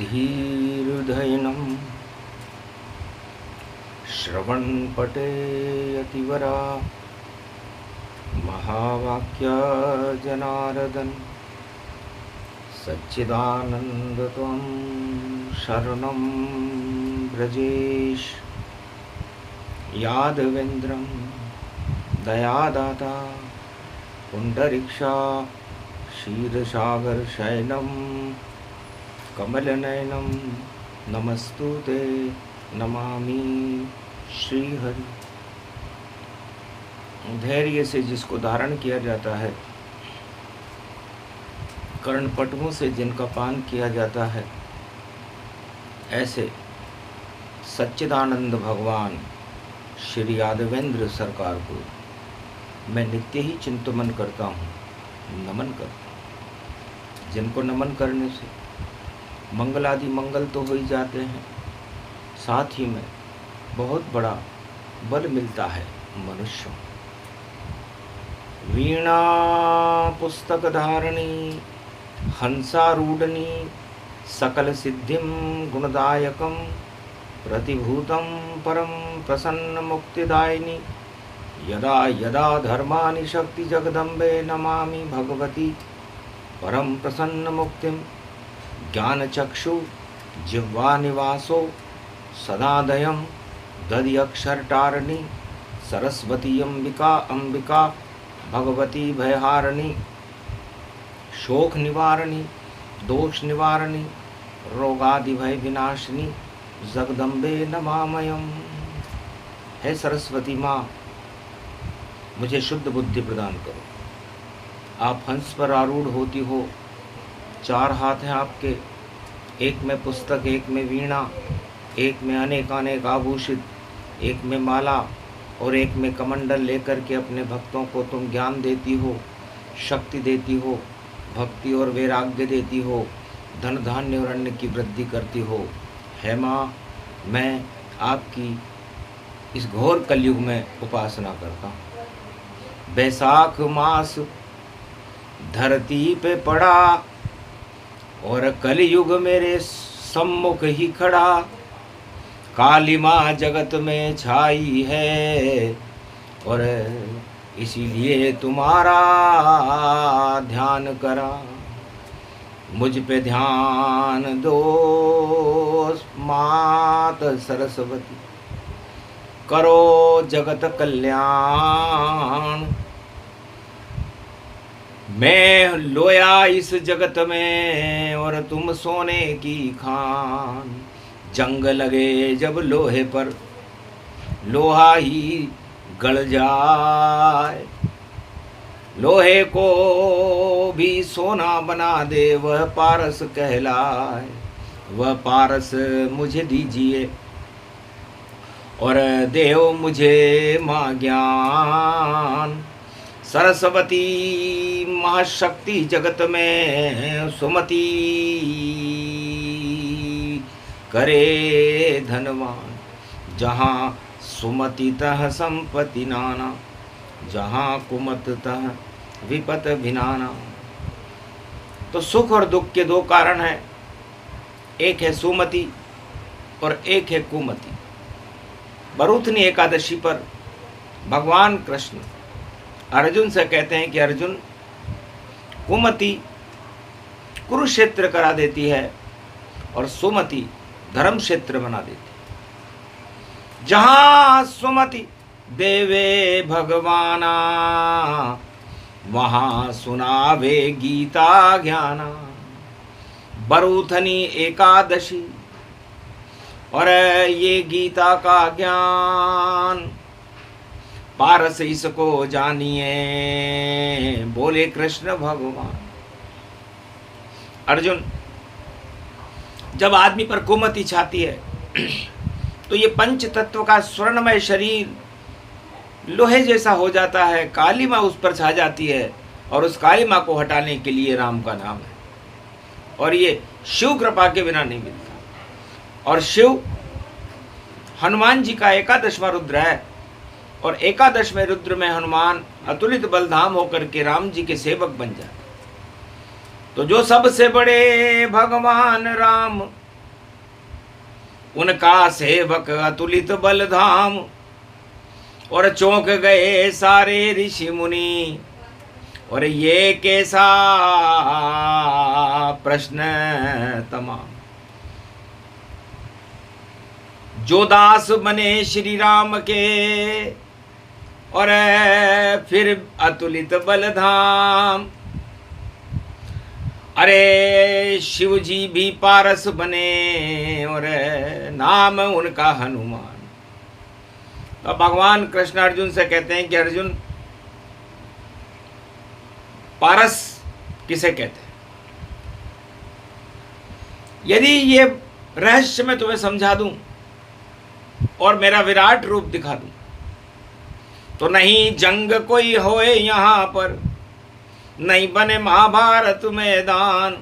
धीर्धैनं श्रवणपटे यतिवरा महावाक्या जनार्दन सच्चिदानंद त्वं शरणं ब्रजेश यादवेन्द्रं दयादाता पुंडरीक्षा क्षीरसागर शयनं कमलनयनं नमस्तुते नमामि श्रीहरि। धैर्य से जिसको धारण किया जाता है, कर्णपटुओं से जिनका पान किया जाता है, ऐसे सच्चिदानंद भगवान श्री यादवेंद्र सरकार को मैं नित्य ही चिंतन करता हूँ, नमन करता हूँ। जिनको नमन करने से मंगल आदि मंगल तो हो ही जाते हैं, साथ ही में बहुत बड़ा बल मिलता है मनुष्यों। वीणा पुस्तक धारणी हंसारूढ़नी सकल सिद्धिं गुणदायकं प्रतिभूतं परम प्रसन्न मुक्तिदायिनी यदा यदा धर्मानि शक्ति जगदम्बे नमामि भगवती परम प्रसन्न मुक्तिं ज्ञानचक्षु जिह्वा निवासो सदादयं दधि अक्षरटारिणी सरस्वती अंबिका अंबिका भगवती भयहारिणी शोक निवारणी दोष निवारणी रोगादि भय विनाशिनी जगदम्बे नमामयम्। हे सरस्वती माँ, मुझे शुद्ध बुद्धि प्रदान करो। आप हंस पर आरूढ़ होती हो, चार हाथ हैं आपके, एक में पुस्तक, एक में वीणा, एक में अनेक आभूषित, एक में माला और एक में कमंडल लेकर के अपने भक्तों को तुम ज्ञान देती हो, शक्ति देती हो, भक्ति और वैराग्य देती हो, धन धान्य और अन्न की वृद्धि करती हो। है माँ, मैं आपकी इस घोर कलयुग में उपासना करता हूँ। बैसाख मास धरती पे पड़ा और कलयुग मेरे सम्मुख ही खड़ा, काली माँ जगत में छाई है और इसीलिए तुम्हारा ध्यान करा। मुझ पे ध्यान दो मात सरस्वती, करो जगत कल्याण। मैं लोया इस जगत में और तुम सोने की खान। जंग लगे जब लोहे पर लोहा ही गल जाए, लोहे को भी सोना बना दे वह पारस कहलाए। वह पारस मुझे दीजिए और देव मुझे माँ ज्ञान। सरस्वती महाशक्ति जगत में सुमति करे धनवान। जहाँ सुमति तह संपत्ति नाना, जहाँ कुमत तह विपत भिनाना। तो सुख और दुख के दो कारण हैं, एक है सुमति और एक है कुमति। बरूथनी एकादशी पर भगवान कृष्ण अर्जुन से कहते हैं कि अर्जुन, कुमति कुरुक्षेत्र करा देती है और सुमति धर्म क्षेत्र बना देती है। जहाँ सुमति देवे भगवाना, वहाँ सुनावे गीता ज्ञाना। बरूथनी एकादशी और ये गीता का ज्ञान, पारस इसको जानिए बोले कृष्ण भगवान। अर्जुन, जब आदमी पर कुमति छाती है तो ये पंच तत्व का स्वर्णमय शरीर लोहे जैसा हो जाता है, काली माँ उस पर छा जाती है और उस काली माँ को हटाने के लिए राम का नाम है। और ये शिव कृपा के बिना नहीं मिलता। और शिव हनुमान जी का एकादशवां रुद्र है और एकादशवें रुद्र में हनुमान अतुलित बलधाम होकर के राम जी के सेवक बन जाते। तो जो सबसे बड़े भगवान राम उनका सेवक अतुलित बलधाम। और चौंक गए सारे ऋषि मुनि, और ये कैसा प्रश्न तमाम। जो दास बने श्री राम के, और फिर अतुलित बलधाम। अरे शिव जी भी पारस बने, और नाम उनका हनुमान। तो भगवान कृष्ण अर्जुन से कहते हैं कि अर्जुन, पारस किसे कहते हैं? यदि ये रहस्य मैं तुम्हें समझा दूं और मेरा विराट रूप दिखा दूं, तो नहीं जंग कोई होए यहाँ पर, नहीं बने महाभारत मैदान,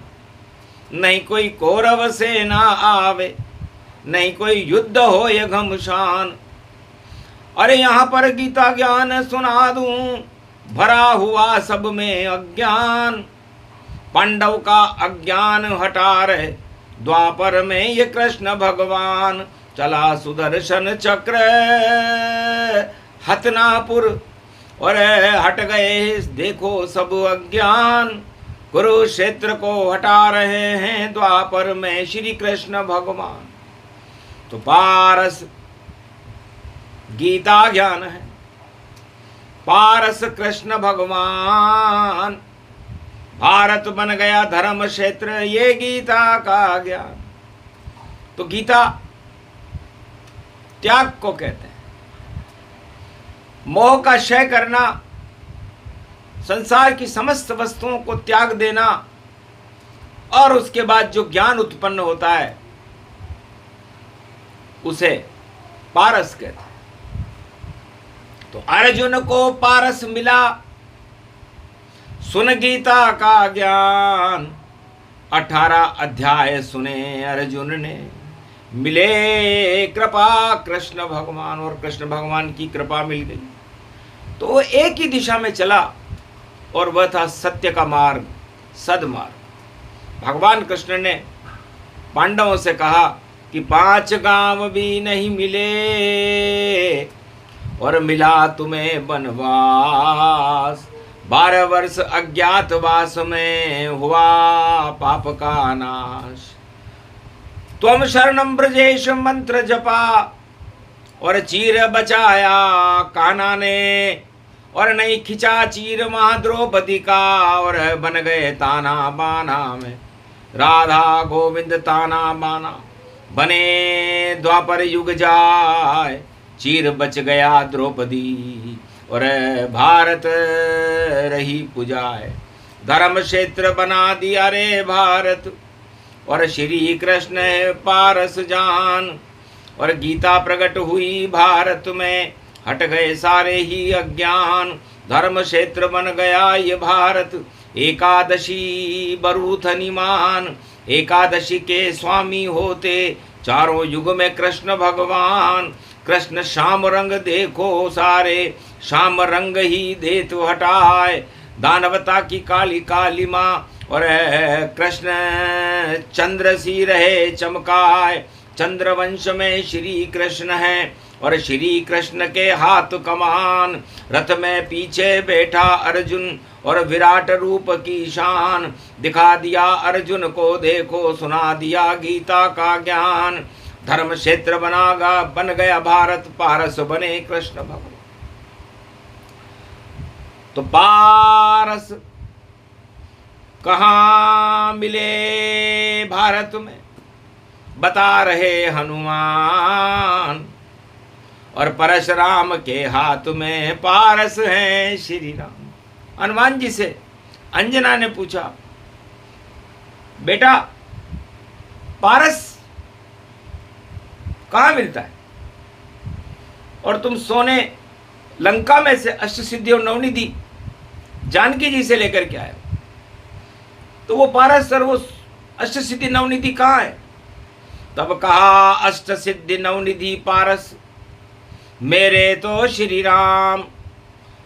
नहीं कोई कौरव सेना आवे, नहीं कोई युद्ध होए घमसान। अरे यहाँ पर गीता ज्ञान सुना दूं, भरा हुआ सब में अज्ञान। पांडव का अज्ञान हटा रहे, द्वापर में ये कृष्ण भगवान। चला सुदर्शन चक्र हतनापुर, और हट गए देखो सब अज्ञान। कुरुक्षेत्र को हटा रहे हैं द्वापर में श्री कृष्ण भगवान। तो पारस गीता ज्ञान है, पारस कृष्ण भगवान। भारत बन गया धर्म क्षेत्र, ये गीता का ज्ञान। तो गीता त्याग को कहते हैं। मोह का क्षय करना, संसार की समस्त वस्तुओं को त्याग देना, और उसके बाद जो ज्ञान उत्पन्न होता है उसे पारस कहते हैं। तो अर्जुन को पारस मिला, सुन गीता का ज्ञान। 18 अध्याय सुने अर्जुन ने, मिले कृपा कृष्ण भगवान, और कृष्ण भगवान की कृपा मिल गई। तो वो एक ही दिशा में चला, और वह था सत्य का मार्ग, सदमार्ग। भगवान कृष्ण ने पांडवों से कहा कि 5 गांव भी नहीं मिले, और मिला तुम्हें वनवास। 12 वर्ष अज्ञातवास में हुआ पाप का नाश। त्वम शरणम ब्रजेश मंत्र जपा, और चीर बचाया कान्हा ने। और नहीं खिंचा चीर महाद्रौपदी का, और बन गए ताना बाना में राधा गोविंद ताना बाना। बने द्वापर युग जाए, चीर बच गया द्रौपदी, और भारत रही पुजाए। धर्म क्षेत्र बना दिया रे भारत, और श्री कृष्ण पारस जान। और गीता प्रकट हुई भारत में, हट गए सारे ही अज्ञान। धर्म क्षेत्र बन गया ये भारत, एकादशी बरूथनिमान। एकादशी के स्वामी होते चारों युग में कृष्ण भगवान। कृष्ण श्याम रंग देखो सारे, श्याम रंग ही देत हटाए। दानवता की काली काली माँ, और कृष्ण चंद्र सी रहे चमकाए। चंद्रवंश में श्री कृष्ण है, और श्री कृष्ण के हाथ कमान। रथ में पीछे बैठा अर्जुन, और विराट रूप की शान। दिखा दिया अर्जुन को देखो, सुना दिया गीता का ज्ञान। धर्म क्षेत्र बन गया भारत, पारस बने कृष्ण भगवान। तो पारस कहाँ मिले भारत में, बता रहे हनुमान। और परशुराम के हाथ में पारस है श्री राम। हनुमान जी से अंजना ने पूछा, बेटा पारस कहाँ मिलता है? और तुम सोने लंका में से अष्ट सिद्धि और नवनिधि जानकी जी से लेकर के आए, तो वो पारस सर, वो अष्ट सिद्धि नवनिधि कहाँ है? तब कहा, अष्ट सिद्धि नवनिधि पारस मेरे तो श्री राम।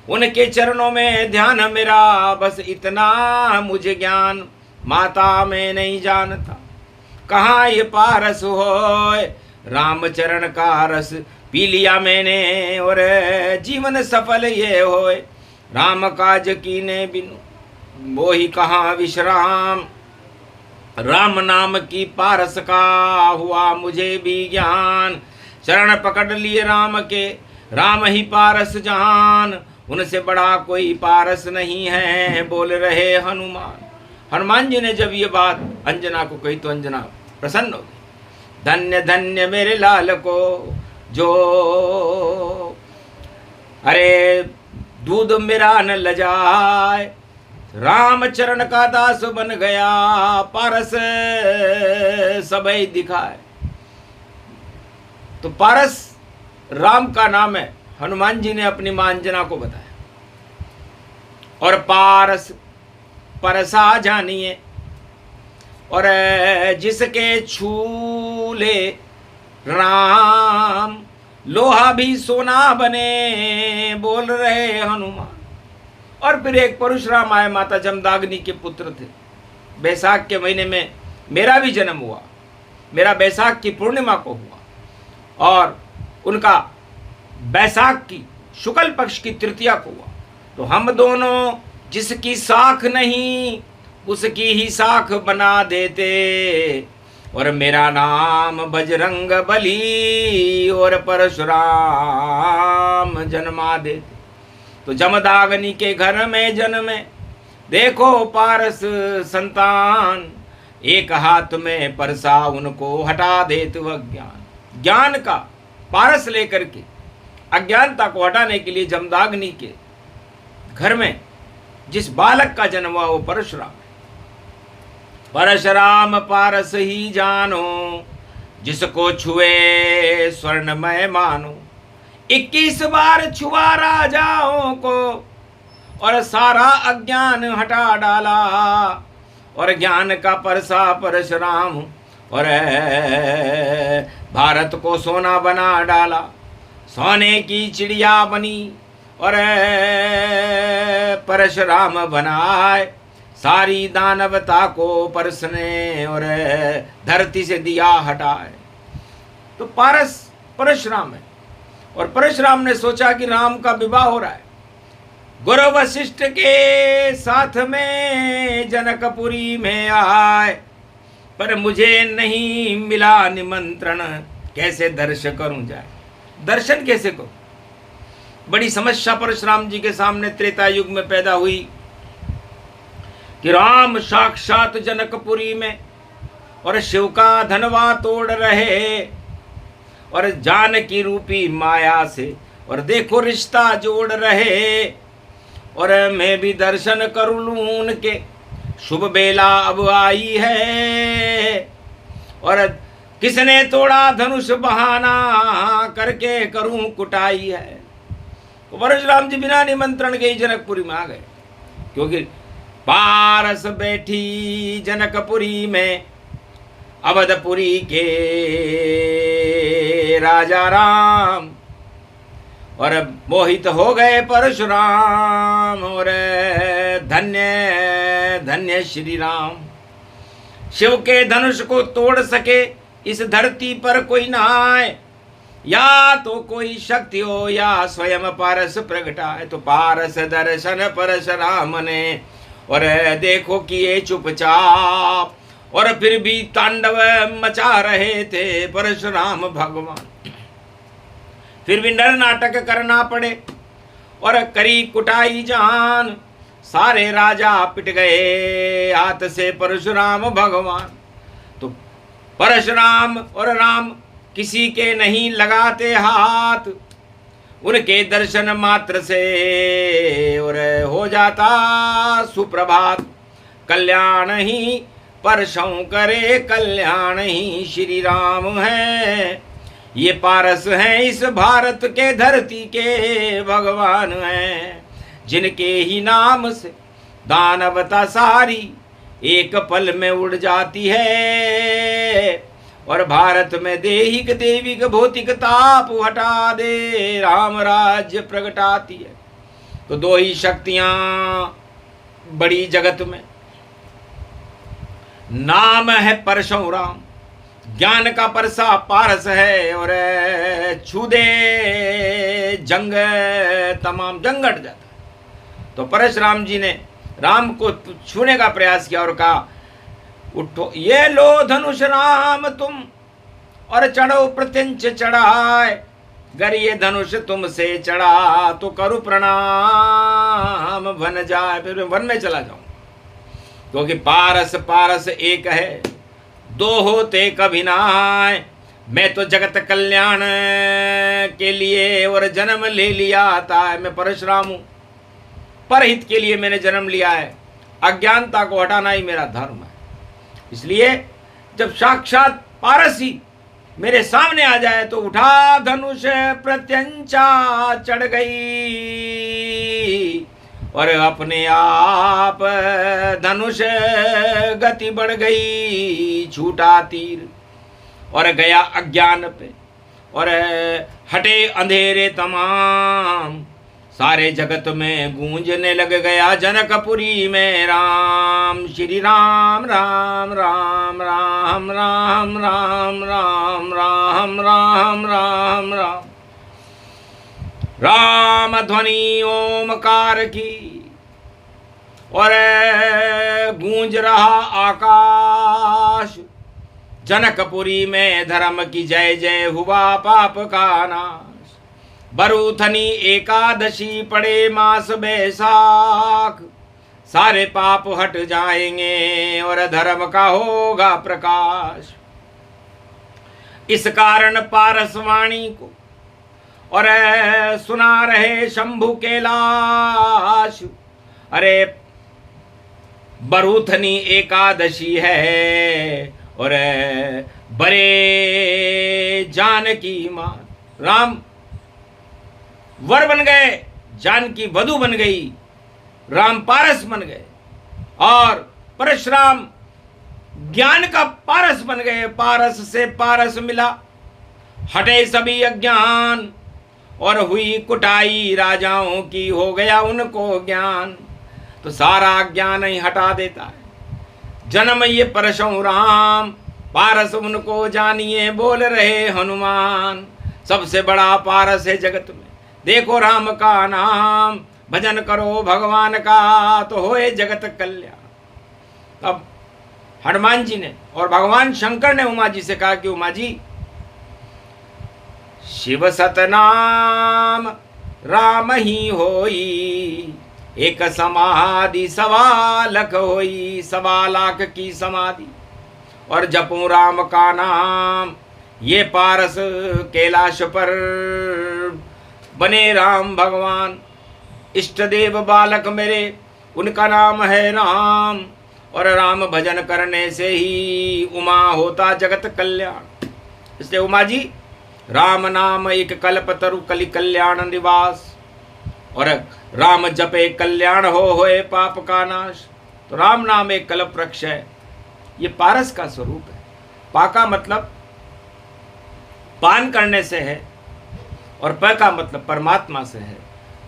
उनके चरणों में ध्यान मेरा, बस इतना मुझे ज्ञान। माता मैं नहीं जानता कहाँ ये पारस होए, रामचरण का रस पी लिया मैंने, और जीवन सफल ये होए, राम काज कीने बिनु मोहि कहाँ विश्राम। राम नाम की पारस का हुआ मुझे भी ज्ञान, शरण पकड़ लिए राम के, राम ही पारस जहान, उनसे बड़ा कोई पारस नहीं है, बोल रहे हनुमान। हनुमान जी ने जब ये बात अंजना को कही तो अंजना प्रसन्न हो गई। धन्य धन्य मेरे लाल को, जो अरे दूध मेरा न लजाए, राम चरण का दास बन गया, पारस सबई दिखाए। तो पारस राम का नाम है, हनुमान जी ने अपनी मां अंजना को बताया। और पारस परसा जानिए, और जिसके छू ले राम, लोहा भी सोना बने, बोल रहे हनुमान। और फिर एक परशुराम आए, माता जमदाग्नि के पुत्र थे। बैसाख के महीने में मेरा भी जन्म हुआ, मेरा बैसाख की पूर्णिमा को हुआ, और उनका बैसाख की शुक्ल पक्ष की तृतीया को हुआ। तो हम दोनों जिसकी साख नहीं उसकी ही साख बना देते, और मेरा नाम बजरंग बली और परशुराम जन्मा देते। तो जमदाग्नि के घर में जन्मे, देखो पारस संतान, एक हाथ में परसा उनको हटा देते वह ज्ञान। ज्ञान का पारस लेकर के अज्ञानता को हटाने के लिए जमदाग्नि के घर में जिस बालक का जन्म हुआ वो परशुराम है। परशुराम पारस ही जानो, जिसको छुए स्वर्णमय मानो। 21 बार छुआ राजाओं को, और सारा अज्ञान हटा डाला, और ज्ञान का परसा परशुराम, और भारत को सोना बना डाला। सोने की चिड़िया बनी, और परशुराम बनाए, सारी दानवता को परसने, और धरती से दिया हटाए। तो पारस परशुराम है। और परशुराम ने सोचा कि राम का विवाह हो रहा है, गुरु वशिष्ठ के साथ में जनकपुरी में आए, पर मुझे नहीं मिला निमंत्रण, कैसे दर्शन करूं जाए, दर्शन कैसे करूं। बड़ी समस्या परशुराम जी के सामने त्रेता युग में पैदा हुई कि राम साक्षात जनकपुरी में, और शिव का धनवा तोड़ रहे, और जानकी रूपी माया से, और देखो रिश्ता जोड़ रहे, और मैं भी दर्शन कर लूं उनके, शुभ बेला अब आई है, और किसने तोड़ा धनुष बहाना करके करूं कुटाई है। तो परशुराम जी बिना निमंत्रण के ही जनकपुरी में आ गए, क्योंकि पारस बैठी जनकपुरी में, अवधपुरी के राजा राम, और मोहित हो गए परशुराम, और धन्य धन्य श्री राम। शिव के धनुष को तोड़ सके इस धरती पर कोई ना आए, या तो कोई शक्ति हो या स्वयं पारस प्रगटाए। तो पारस दर्शन परशुराम ने, और देखो किए चुपचाप, और फिर भी तांडव मचा रहे थे परशुराम भगवान। फिर भी नर नाटक करना पड़े, और करी कुटाई जान, सारे राजा पिट गए हाथ से परशुराम भगवान। तो परशुराम और राम किसी के नहीं लगाते हाथ, उनके दर्शन मात्र से और हो जाता सुप्रभात। कल्याण ही परसों करे, कल्याण ही श्री राम है, ये पारस हैं इस भारत के धरती के भगवान हैं, जिनके ही नाम से दानवता सारी एक पल में उड़ जाती है, और भारत में देहिक देविक भौतिक ताप हटा दे राम राज्य प्रगटाती है। तो दो ही शक्तियां बड़ी जगत में, नाम है परशुराम ज्ञान का परसा पारस है, और छू दे जंग तमाम, जंग हट जाता। तो परशुराम जी ने राम को छूने का प्रयास किया और कहा, उठो ये लो धनुष राम तुम, और चढ़ो प्रत्यंच चढ़ाए, गर ये धनुष तुमसे चढ़ा तो करु प्रणाम वन जाए। फिर वन में चला जाऊं, क्योंकि पारस पारस एक है, दो होते कभी नाय। मैं तो जगत कल्याण के लिए और जन्म ले लिया था। मैं परशुराम हूं, परहित के लिए मैंने जन्म लिया है। अज्ञानता को हटाना ही मेरा धर्म है। इसलिए जब साक्षात पारस ही मेरे सामने आ जाए तो उठा धनुष प्रत्यंचा चढ़ गई, और अपने आप धनुष गति बढ़ गई। छूटा तीर और गया अज्ञान पे, और हटे अंधेरे तमाम। सारे जगत में गूंजने लग गया जनकपुरी में राम। श्री राम राम राम राम राम राम राम राम राम राम राम। राम ध्वनि ओमकार की, और गूंज रहा आकाश। जनकपुरी में धर्म की जय जय, हुआ पाप का नाश। बरूथनी एकादशी पड़े मास बैसाख, सारे पाप हट जाएंगे और धर्म का होगा प्रकाश। इस कारण पारसवाणी को और सुना रहे शंभु कैलाश। अरे बरूथनी एकादशी है, और बड़े जानकी मां। राम वर बन गए, जानकी वधू बन गई, राम पारस बन गए, और परशुराम ज्ञान का पारस बन गए। पारस से पारस मिला, हटे सभी अज्ञान, और हुई कुटाई राजाओं की, हो गया उनको ज्ञान। तो सारा ज्ञान ही हटा देता है। जन्म ये परशुराम, पारस उनको जानिए, बोल रहे हनुमान। सबसे बड़ा पारस है जगत में, देखो राम का नाम। भजन करो भगवान का तो होए जगत कल्याण। अब हनुमान जी ने और भगवान शंकर ने उमा जी से कहा कि उमा जी, शिव सतनाम राम ही होई, एक समाधि 1.25 लाख होई। 1.25 लाख की समाधि, और जपूं राम का नाम। ये पारस कैलाश पर बने राम भगवान। इष्ट देव बालक मेरे, उनका नाम है राम, और राम भजन करने से ही उमा होता जगत कल्याण। इसलिए उमा जी, राम नाम एक कल्प तरु कलि कल्याण निवास, और राम जपे कल्याण होए पाप का नाश। तो राम नाम एक कल्प वृक्ष है, ये पारस का स्वरूप है। पा का मतलब पान करने से है, और प का मतलब परमात्मा से है,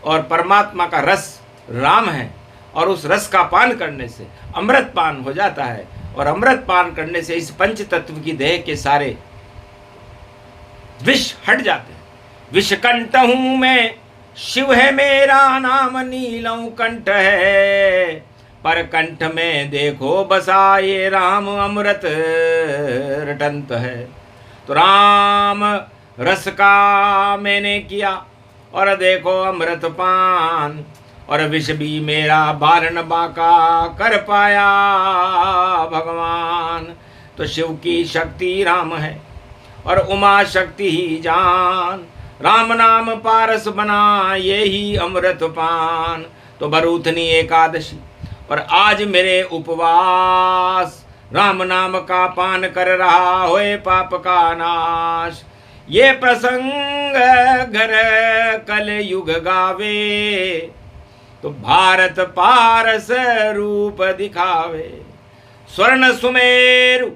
और परमात्मा का रस राम है, और उस रस का पान करने से अमृत पान हो जाता है, और अमृत पान करने से इस पंच तत्व की देह के सारे विष हट जाते हैं। विषकंठ हूं मैं, शिव है मेरा नाम, नीलम कंठ है, पर कंठ में देखो बसा ये राम, अमृत रटंत है। तो राम रस का मैंने किया, और देखो अमृत पान, और विष भी मेरा बारन बाका कर पाया भगवान। तो शिव की शक्ति राम है, और उमा शक्ति ही जान। राम नाम पारस बना, ये ही अमृत पान। तो बरूथनी एकादशी, और आज मेरे उपवास, राम नाम का पान कर रहा होए पाप का नाश। ये प्रसंग घर कल युग गावे, तो भारत पारस रूप दिखावे। स्वर्ण सुमेरु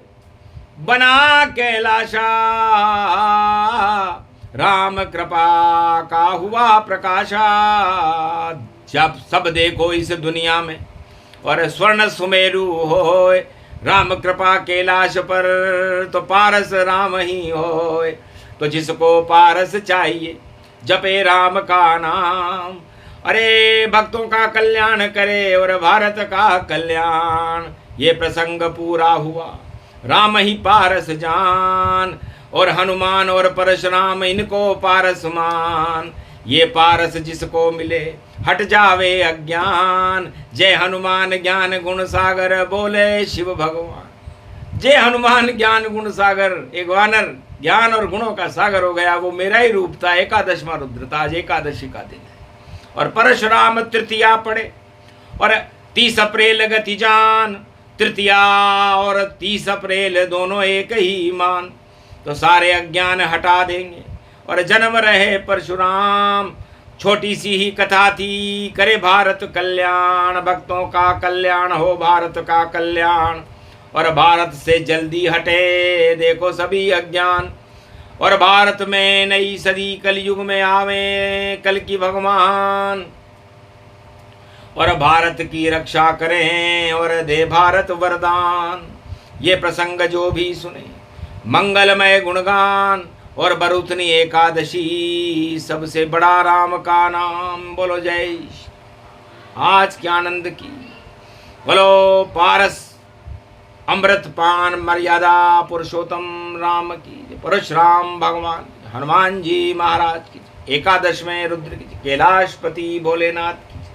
बना कैलाशा, राम कृपा का हुआ प्रकाशा। जब सब देखो इस दुनिया में, और स्वर्ण सुमेरु होए राम कृपा कैलाश पर तो पारस राम ही होए। तो जिसको पारस चाहिए जपे राम का नाम। अरे भक्तों का कल्याण करे और भारत का कल्याण। ये प्रसंग पूरा हुआ राम ही पारस जान, और हनुमान और परशुराम इनको पारस मान। ये पारस जिसको मिले हट जावे अज्ञान। जय हनुमान ज्ञान गुण सागर बोले शिव भगवान। जय हनुमान ज्ञान गुण सागर। एक वानर ज्ञान और गुणों का सागर हो गया, वो मेरा ही रूप था। एकादशवां रुद्र था, आज एकादशी का दिन है। और परशुराम तृतीया पड़े और 30 अप्रैल गति जान। तृतीया और 30 अप्रैल दोनों एक ही मान। तो सारे अज्ञान हटा देंगे और जन्म रहे परशुराम। छोटी सी ही कथा थी, करे भारत कल्याण। भक्तों का कल्याण हो, भारत का कल्याण। और भारत से जल्दी हटे देखो सभी अज्ञान। और भारत में नई सदी कलयुग में आवे कल की भगवान। और भारत की रक्षा करें और दे भारत वरदान। ये प्रसंग जो भी सुने मंगलमय गुणगान। और बरुतनी एकादशी सबसे बड़ा राम का नाम। बोलो जय। आज के आनंद की बोलो पारस अमृत पान मर्यादा पुरुषोत्तम राम की। परशुराम भगवान हनुमान जी महाराज की। एकादश में रुद्र की। कैलाशपति भोलेनाथ की।